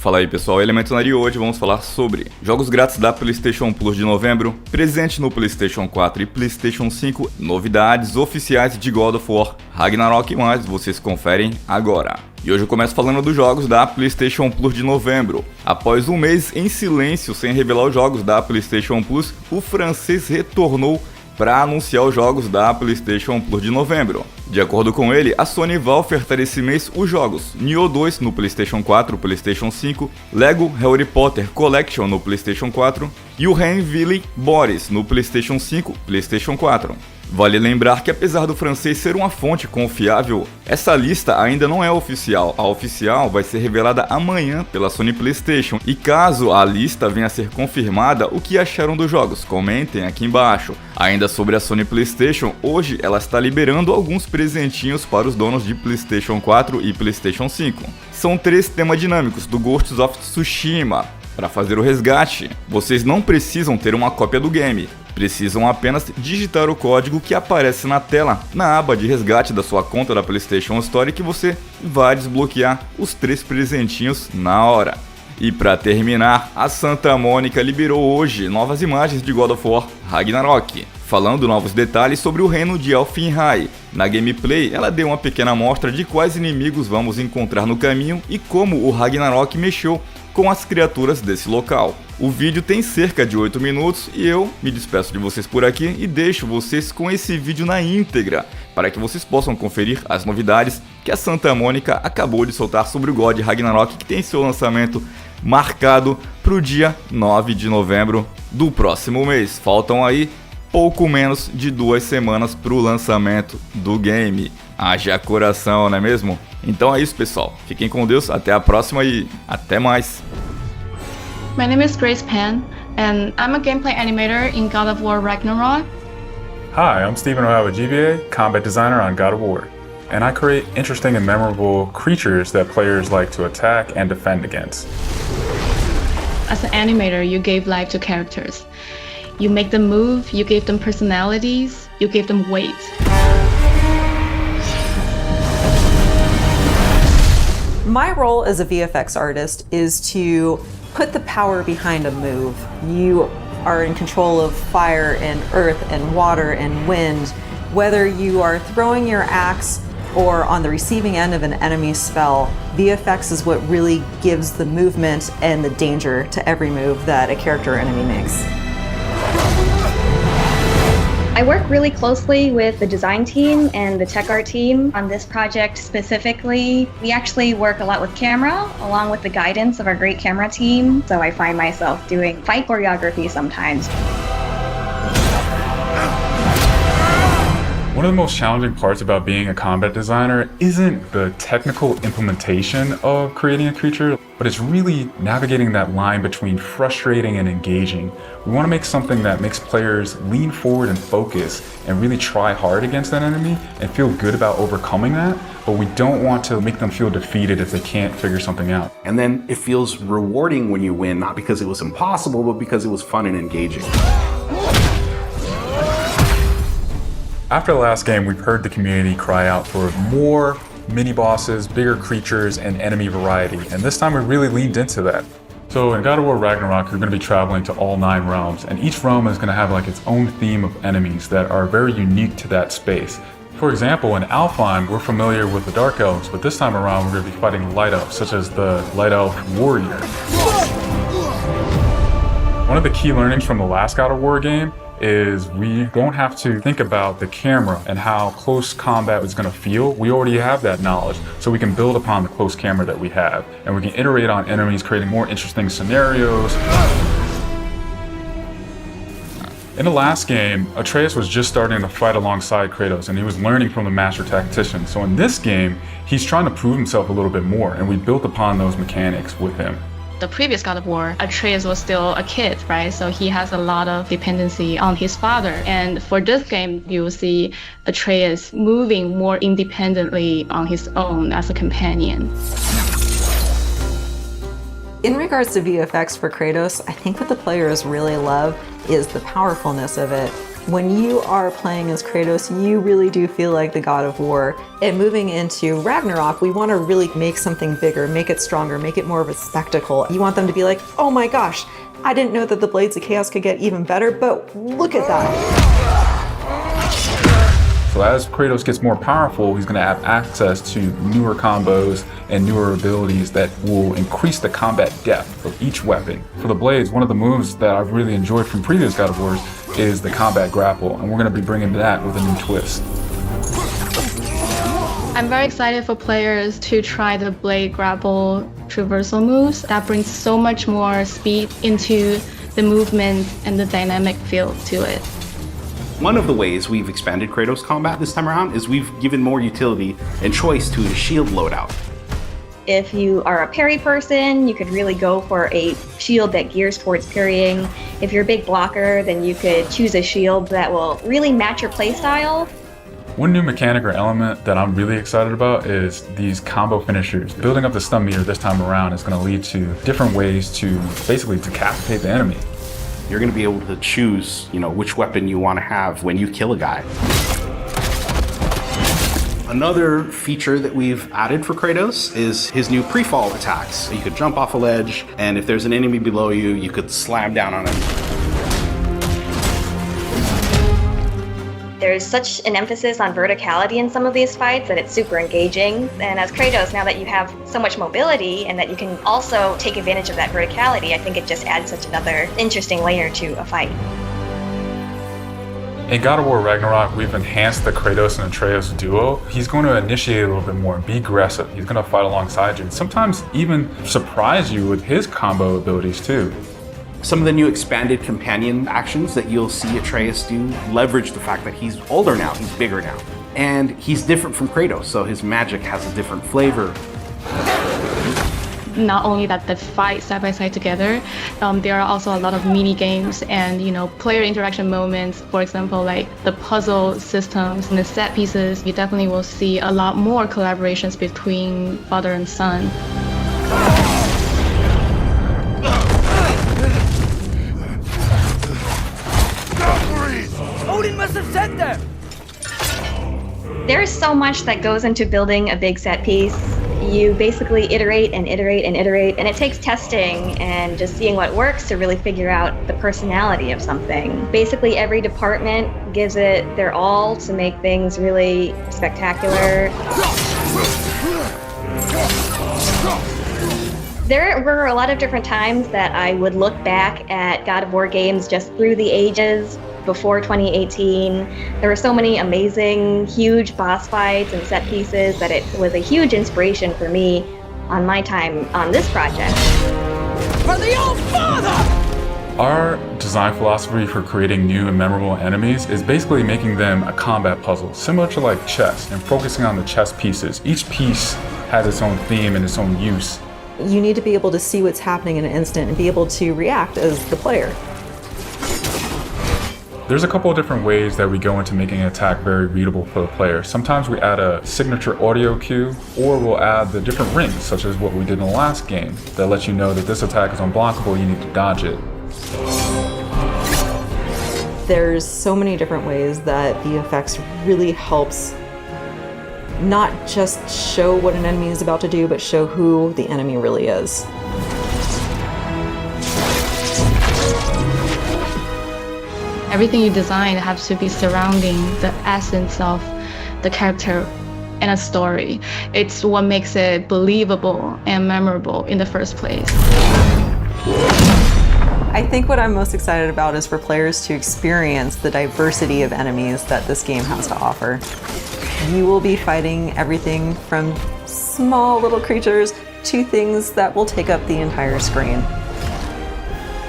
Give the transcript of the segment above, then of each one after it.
Fala aí pessoal, Elemento na área e hoje vamos falar sobre jogos grátis da PlayStation Plus de novembro, presente no PlayStation 4 e PlayStation 5, novidades oficiais de God of War, Ragnarok e mais, vocês conferem agora. E hoje eu começo falando dos jogos da PlayStation Plus de novembro. Após um mês em silêncio sem revelar os jogos da PlayStation Plus, o francês retornou para anunciar os jogos da PlayStation Plus de novembro. De acordo com ele, a Sony vai ofertar esse mês os jogos Nioh 2 no PlayStation 4 e PlayStation 5, Lego Harry Potter Collection no PlayStation 4 e o Rainville Boris no PlayStation 5 e PlayStation 4. Vale lembrar que apesar do francês ser uma fonte confiável, essa lista ainda não é oficial. A oficial vai ser revelada amanhã pela Sony PlayStation. E caso a lista venha a ser confirmada, o que acharam dos jogos? Comentem aqui embaixo. Ainda sobre a Sony PlayStation, hoje ela está liberando alguns presentinhos para os donos de PlayStation 4 e PlayStation 5. São 3 temas dinâmicos do Ghost of Tsushima. Para fazer o resgate, vocês não precisam ter uma cópia do game. Precisam apenas digitar o código que aparece na tela, na aba de resgate da sua conta da PlayStation Store, que você vai desbloquear os 3 presentinhos na hora. E para terminar, a Santa Mônica liberou hoje novas imagens de God of War Ragnarok, falando novos detalhes sobre o reino de Elfenheim. Na gameplay, ela deu uma pequena amostra de quais inimigos vamos encontrar no caminho e como o Ragnarok mexeu com as criaturas desse local. O vídeo tem cerca de 8 minutos e eu me despeço de vocês por aqui e deixo vocês com esse vídeo na íntegra, para que vocês possam conferir as novidades que a Santa Mônica acabou de soltar sobre o God Ragnarok, que tem seu lançamento marcado para o dia 9 de novembro do próximo mês. Faltam aí pouco menos de 2 semanas para o lançamento do game. Haja coração, não é mesmo? Então é isso, pessoal. Fiquem com Deus, até a próxima e até mais. My name is Grace Pan, and I'm a gameplay animator in God of War Ragnarok. Hi, I'm Stephen O'Hara, GBA, combat designer on God of War, and I create interesting and memorable creatures that players like to attack and defend against. As an animator, you gave life to characters. You make them move, you gave them personalities, you gave them weight. My role as a VFX artist is to put the power behind a move. You are in control of fire and earth and water and wind. Whether you are throwing your axe or on the receiving end of an enemy spell, VFX is what really gives the movement and the danger to every move that a character or enemy makes. I work really closely with the design team and the tech art team on this project specifically. We actually work a lot with camera, along with the guidance of our great camera team, so I find myself doing fight choreography sometimes. One of the most challenging parts about being a combat designer isn't the technical implementation of creating a creature, but it's really navigating that line between frustrating and engaging. We want to make something that makes players lean forward and focus and really try hard against that enemy and feel good about overcoming that, but we don't want to make them feel defeated if they can't figure something out. And then it feels rewarding when you win, not because it was impossible, but because it was fun and engaging. After the last game, we've heard the community cry out for more mini-bosses, bigger creatures, and enemy variety, and this time we really leaned into that. So in God of War Ragnarok, you're going to be traveling to all 9 realms, and each realm is going to have like its own theme of enemies that are very unique to that space. For example, in Alfheim, we're familiar with the Dark Elves, but this time around we're going to be fighting Light Elves, such as the Light Elf Warrior. One of the key learnings from the last God of War game is we don't have to think about the camera and how close combat is going to feel. We already have that knowledge, so we can build upon the close camera that we have, and we can iterate on enemies, creating more interesting scenarios. In the last game, Atreus was just starting to fight alongside Kratos, and he was learning from the master tactician. So in this game, he's trying to prove himself a little bit more, and we built upon those mechanics with him. The previous God of War, Atreus was still a kid, right? So he has a lot of dependency on his father. And for this game, you'll see Atreus moving more independently on his own as a companion. In regards to VFX for Kratos, I think what the players really love is the powerfulness of it. When you are playing as Kratos, you really do feel like the god of war. And moving into Ragnarok, we want to really make something bigger, make it stronger, make it more of a spectacle. You want them to be like, oh my gosh, I didn't know that the Blades of Chaos could get even better, but look at that. So as Kratos gets more powerful, he's going to have access to newer combos and newer abilities that will increase the combat depth of each weapon. For the Blades, one of the moves that I've really enjoyed from previous God of Wars is the combat grapple, and we're going to be bringing that with a new twist. I'm very excited for players to try the blade grapple traversal moves. That brings so much more speed into the movement and the dynamic feel to it. One of the ways we've expanded Kratos combat this time around is we've given more utility and choice to his shield loadout. If you are a parry person, you could really go for a shield that gears towards parrying. If you're a big blocker, then you could choose a shield that will really match your playstyle. One new mechanic or element that I'm really excited about is these combo finishers. Building up the stun meter this time around is going to lead to different ways to basically decapitate the enemy. You're going to be able to choose, which weapon you want to have when you kill a guy. Another feature that we've added for Kratos is his new pre-fall attacks. You could jump off a ledge, and if there's an enemy below you, you could slam down on him. There's such an emphasis on verticality in some of these fights that it's super engaging. And as Kratos, now that you have so much mobility and that you can also take advantage of that verticality, I think it just adds such another interesting layer to a fight. In God of War Ragnarok, we've enhanced the Kratos and Atreus duo. He's going to initiate a little bit more and be aggressive. He's going to fight alongside you and sometimes even surprise you with his combo abilities too. Some of the new expanded companion actions that you'll see Atreus do leverage the fact that he's older now, he's bigger now. And he's different from Kratos, so his magic has a different flavor. Not only that they fight side by side together, there are also a lot of mini games and player interaction moments. For example, like the puzzle systems and the set pieces. You definitely will see a lot more collaborations between father and son. Odin must have sent them! There's so much that goes into building a big set piece. You basically iterate and iterate and iterate, and it takes testing and just seeing what works to really figure out the personality of something. Basically, every department gives it their all to make things really spectacular. There were a lot of different times that I would look back at God of War games just through the ages before 2018. There were so many amazing, huge boss fights and set pieces that it was a huge inspiration for me on my time on this project. For the old father! Our design philosophy for creating new and memorable enemies is basically making them a combat puzzle, similar to like chess, and focusing on the chess pieces. Each piece has its own theme and its own use. You need to be able to see what's happening in an instant and be able to react as the player. There's a couple of different ways that we go into making an attack very readable for the player. Sometimes we add a signature audio cue, or we'll add the different rings, such as what we did in the last game, that lets you know that this attack is unblockable, you need to dodge it. There's so many different ways that VFX really helps not just show what an enemy is about to do, but show who the enemy really is. Everything you design has to be surrounding the essence of the character and a story. It's what makes it believable and memorable in the first place. I think what I'm most excited about is for players to experience the diversity of enemies that this game has to offer. You will be fighting everything from small little creatures to things that will take up the entire screen.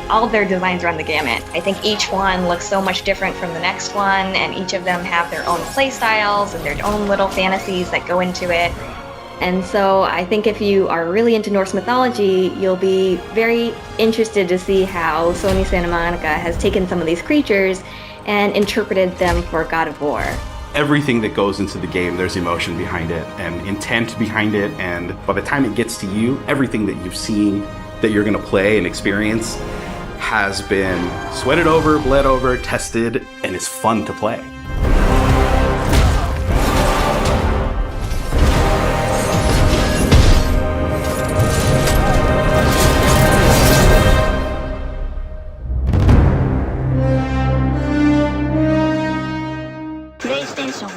All of their designs run the gamut. I think each one looks so much different from the next one, and each of them have their own play styles and their own little fantasies that go into it. And so I think if you are really into Norse mythology, you'll be very interested to see how Sony Santa Monica has taken some of these creatures and interpreted them for God of War. Everything that goes into the game, there's emotion behind it and intent behind it, and by the time it gets to you, everything that you've seen, that you're going to play and experience, has been sweated over, bled over, tested, and is fun to play. PlayStation